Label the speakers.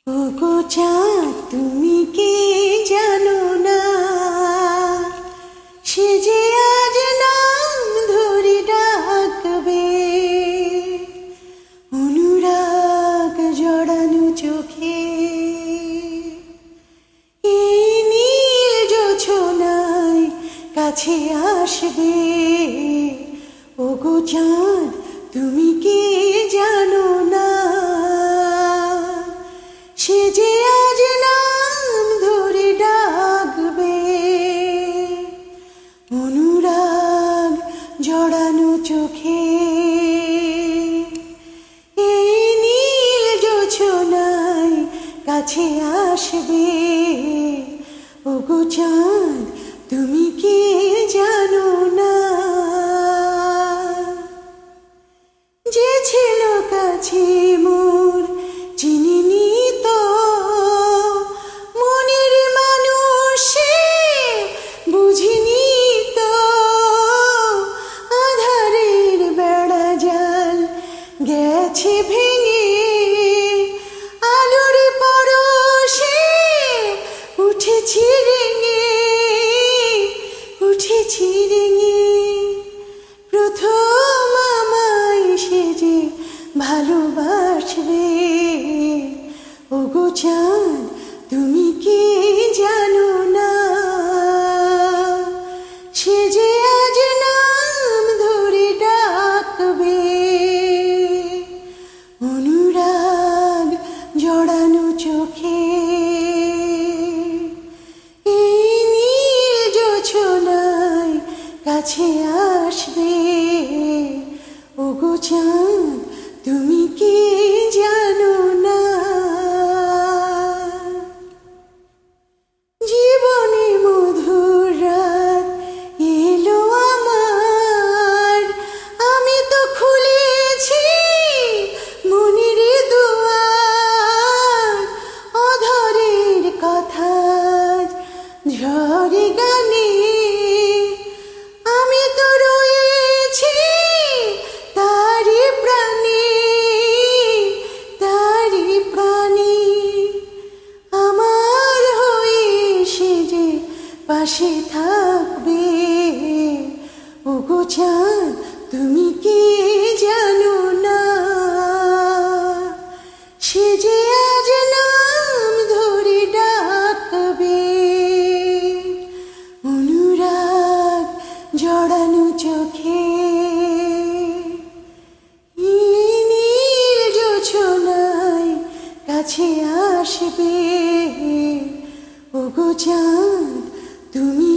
Speaker 1: ওগো চাঁদ তুমি কি জানো না, সে যে আজ নাম ধরে ডাকবে, অনুরাগ জড়ানো চোখে এই নীল জোছনায় কাছে আসবে। ওগো চাঁদ তুমি কি জানো না, সে যে আজ নাম ধরে ডাকবে, অনুরাগ জড়ানো চোখে এই নীল জোছনায় কাছে আসবে। ওগো চাঁদ তুমি কি জানো না, যে ছিল কাছে মোর চিনিনি তো মনের মানুষ, বুঝিনি তো আধারের বেড়া জাল গেছে ভেঙে, আলোর পরশে উঠেছি রেঙে, উঠেছি রেঙে। প্রথম আমায় সে যে ভালোবাসবে। ওগো চাঁদ তুমি কি জানো না, সে যে আজ নাম ধরে ডাকবে, অনুরাগ জড়ানো চোখে এই নীল জোছনায় কাছে আসবে। ওগো চাঁদ তুমি কি জানো না, জীবনে মধুর রাত এলো আমার, আমি তো খুলেছি মনের দুয়ার, অধরের কথা ঝরে গানে আমি তো রয়েছি তারি প্রাণে, তারি প্রাণে। আমার হয়ে সে যে পাশে থাকবে। ওগো চাঁদ তুমি কি জানো না, সে যে আজ নাম ধরে ডাকবে, অনুরাগ জড়ানো চোখে নীল জোছনায় কাছে আসবে। ওগো চাঁদ তুমি